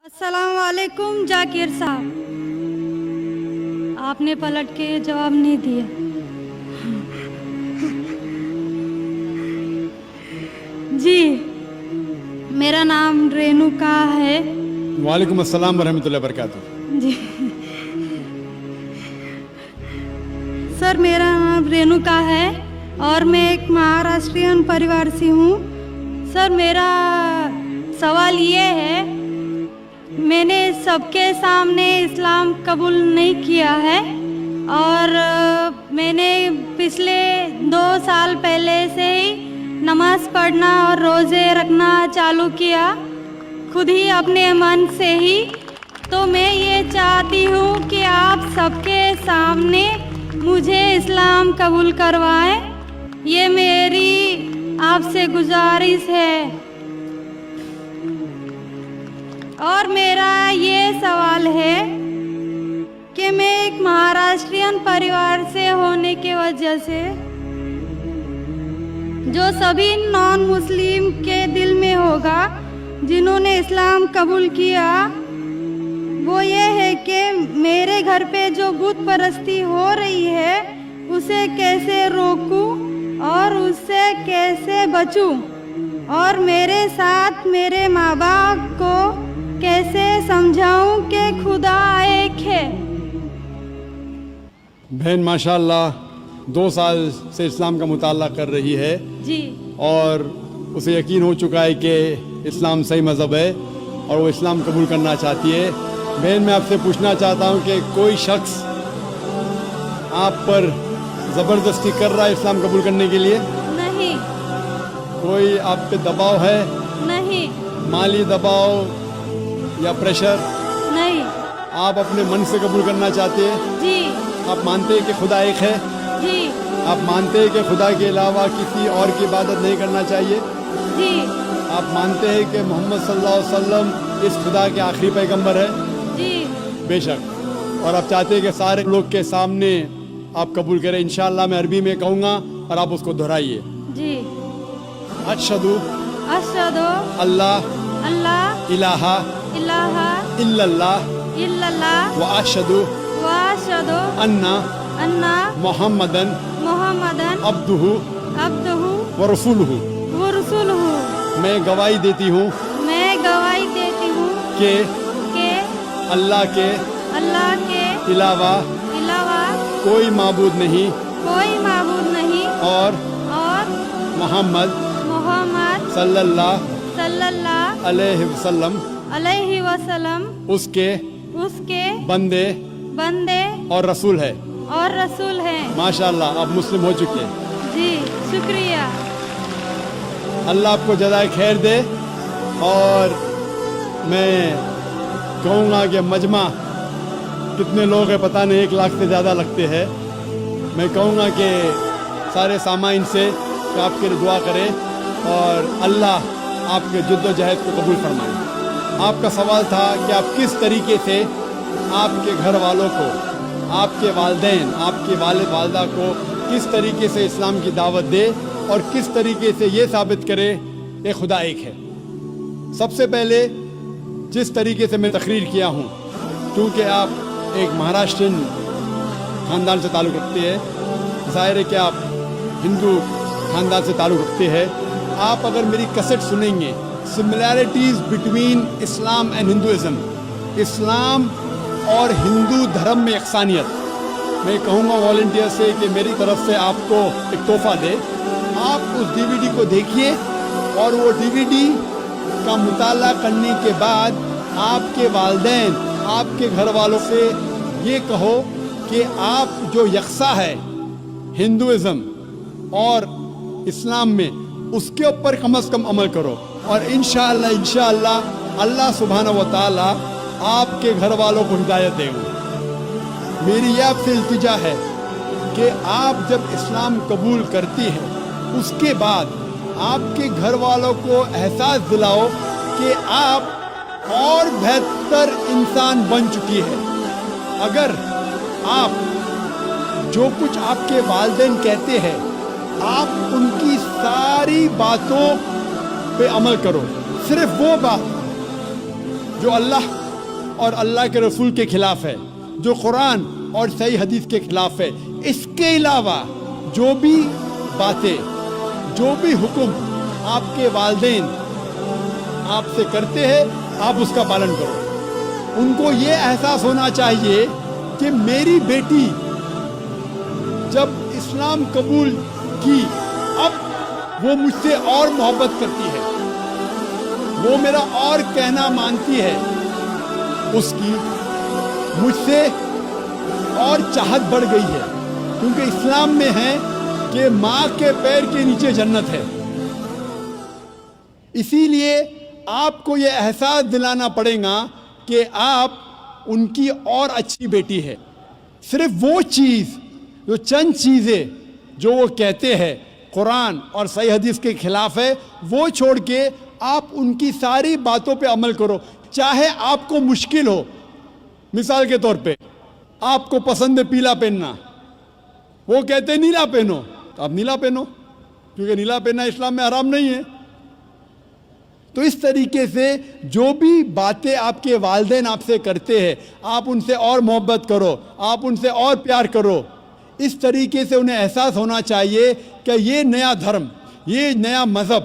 अस्सलाम वालेकुम जाकिर साहब, आपने पलट के जवाब नहीं दिया। जी, मेरा नाम रेणुका है। वालेकुम अस्सलाम वरहमतुल्लाहि वबरकातुहू। जी सर, मेरा नाम रेणुका है और मैं एक महाराष्ट्रियन परिवार से हूँ। सर, मेरा सवाल ये है, मैंने सबके सामने इस्लाम कबूल नहीं किया है और मैंने पिछले 2 साल पहले से ही नमाज़ पढ़ना और रोज़े रखना चालू किया, खुद ही अपने मन से ही। तो मैं ये चाहती हूँ कि आप सबके सामने मुझे इस्लाम कबूल करवाएं, ये मेरी आपसे गुजारिश है। और मेरा ये सवाल है कि मैं एक महाराष्ट्रियन परिवार से होने की वजह से जो सभी नॉन मुस्लिम के दिल में होगा जिन्होंने इस्लाम कबूल किया, वो ये है कि मेरे घर पे जो बुत परस्ती हो रही है उसे कैसे रोकूं और उससे कैसे बचूं, और मेरे साथ मेरे माँ बाप को कैसे समझाऊं कि खुदा एक है। बहन माशाल्लाह 2 साल से इस्लाम का मुताला कर रही है जी, और उसे यकीन हो चुका है कि इस्लाम सही मज़हब है और वो इस्लाम कबूल करना चाहती है। बहन, मैं आपसे पूछना चाहता हूँ कि कोई शख्स आप पर ज़बरदस्ती कर रहा है इस्लाम कबूल करने के लिए? नहीं। कोई आप पे दबाव है? नहीं। माली दबाव या प्रेशर? नहीं। आप अपने मन से कबूल करना चाहते हैं? जी। आप मानते हैं कि खुदा एक है? जी। आप मानते हैं कि खुदा के अलावा किसी और की इबादत नहीं करना चाहिए? जी। आप मानते हैं कि मोहम्मद सल्लल्लाहु अलैहि वसल्लम इस खुदा के आखिरी पैगंबर है? जी। बेशक। और आप चाहते हैं कि सारे लोग के सामने आप कबूल करें? इंशाअल्लाह मैं अरबी में कहूँगा और आप उसको दोहराइए। जी। अशहदु अशहदु अल्लाह अल्लाह इलाहा इलाहा इल्लल्लाह इल्लल्लाह व अशहदु व अशहदु अन्ना अन्ना मुहम्मदन मुहम्मदन अब्दुहु अब्दुहु व रसूलुहु। व रसूलुहु। मैं गवाही देती हूँ मैं गवाही देती हूँ कि अल्लाह के अलावा कोई माबूद नहीं और मोहम्मद सल्लल्लाहु अलैहि वसल्लम उसके बंदे और रसूल है। माशाअल्लाह, आप मुस्लिम हो चुके हैं। जी, शुक्रिया। अल्लाह आपको जज़ाए खैर दे। और मैं कहूँगा कि मजमा कितने लोग हैं पता नहीं, 1 लाख से ज़्यादा लगते हैं। मैं कहूँगा कि सारे सामाइन से कि आपके लिए दुआ करें और अल्लाह आपके जद्दोजहद को कबूल फरमाए। आपका सवाल था कि आप किस तरीके से आपके घर वालों को, आपके वालिदैन, आपके वालिद वालिदा को किस तरीके से इस्लाम की दावत दे और किस तरीके से ये साबित करे कि खुदा एक है। सबसे पहले जिस तरीके से मैं तकरीर किया हूँ, क्योंकि आप एक महाराष्ट्रियन ख़ानदान से ताल्लुक़ रखते हैं, ज़ाहिर है कि आप हिंदू ख़ानदान से ताल्लुक़ रखते हैं। आप अगर मेरी कैसेट सुनेंगे, similarities between Islam and Hinduism, Islam और हिंदू धर्म में यकसानियत, मैं कहूँगा वॉलंटियर से कि मेरी तरफ से आपको एक तोहफ़ा दे। आप उस DVD को देखिए और वो DVD का मुताला करने के बाद आपके वालिदैन, आपके घर वालों से ये कहो कि आप जो यकसा है हिंदुइज़्म और इस्लाम में, उसके ऊपर कम से कम अमल करो और इंशाअल्लाह अल्लाह सुब्हानहू व तआला आपके घर वालों को हिदायत देंगे। मेरी ये आपसे इल्तिजा है कि आप जब इस्लाम कबूल करती हैं, उसके बाद आपके घर वालों को एहसास दिलाओ कि आप और बेहतर इंसान बन चुकी है। अगर आप जो कुछ आपके वालिदैन कहते हैं, आप उनकी सारी बातों पे अमल करो, सिर्फ वो बात جو اللہ اور اللہ کے رسول کے خلاف ہے, جو قرآن اور صحیح حدیث کے خلاف ہے. اس کے علاوہ جو بھی باتیں, جو بھی حکم آپ کے والدین آپ سے کرتے ہیں, آپ اس کا پالن کرو. ان کو یہ احساس ہونا چاہیے کہ میری بیٹی جب اسلام قبول کی, اب وہ مجھ سے اور محبت کرتی ہے, وہ میرا اور کہنا مانتی ہے, اس کی مجھ سے اور چاہت بڑھ گئی ہے. کیونکہ اسلام میں ہے کہ ماں کے پیر کے نیچے جنت ہے. اسی لیے آپ کو یہ احساس دلانا پڑے گا کہ آپ ان کی اور اچھی بیٹی ہے. صرف وہ چیز, جو چند چیزیں جو وہ کہتے ہیں قرآن اور صحیح حدیث کے خلاف ہے, وہ چھوڑ کے آپ ان کی ساری باتوں پہ عمل کرو. چاہے آپ کو مشکل ہو. مثال کے طور پہ آپ کو پسند ہے پیلا پہننا, وہ کہتے ہیں نیلا پہنو, تو آپ نیلا پہنو, کیونکہ نیلا پہننا اسلام میں حرام نہیں ہے. تو اس طریقے سے جو بھی باتیں آپ کے والدین آپ سے کرتے ہیں, آپ ان سے اور محبت کرو, آپ ان سے اور پیار کرو. اس طریقے سے انہیں احساس ہونا چاہیے کہ یہ نیا دھرم, یہ نیا مذہب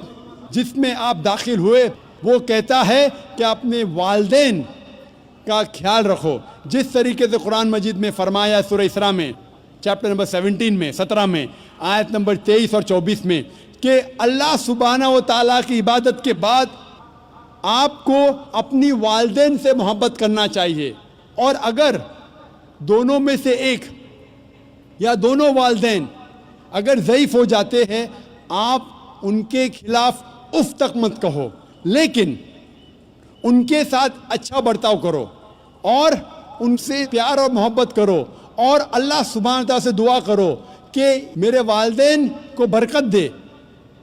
جس میں آپ داخل ہوئے, وہ کہتا ہے کہ اپنے والدین کا خیال رکھو. جس طریقے سے قرآن مجید میں فرمایا سورہ اسراء میں چیپٹر نمبر 17 میں آیت نمبر 23 اور 24 میں کہ اللہ سبحانہ و تعالیٰ کی عبادت کے بعد آپ کو اپنی والدین سے محبت کرنا چاہیے. اور اگر دونوں میں سے ایک یا دونوں والدین اگر ضعیف ہو جاتے ہیں, آپ ان کے خلاف اف تک مت کہو, لیکن ان کے ساتھ اچھا برتاؤ کرو اور ان سے پیار اور محبت کرو, اور اللہ سبحانہ تعالیٰ سے دعا کرو کہ میرے والدین کو برکت دے,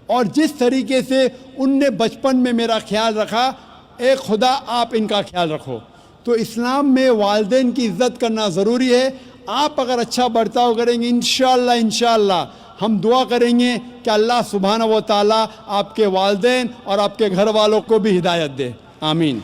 اور جس طریقے سے ان نے بچپن میں میرا خیال رکھا, اے خدا آپ ان کا خیال رکھو. تو اسلام میں والدین کی عزت کرنا ضروری ہے. آپ اگر اچھا برتاؤ کریں گے, انشاءاللہ ہم دعا کریں گے کہ اللہ سبحانہ و تعالیٰ آپ کے والدین اور آپ کے گھر والوں کو بھی ہدایت دے. آمین.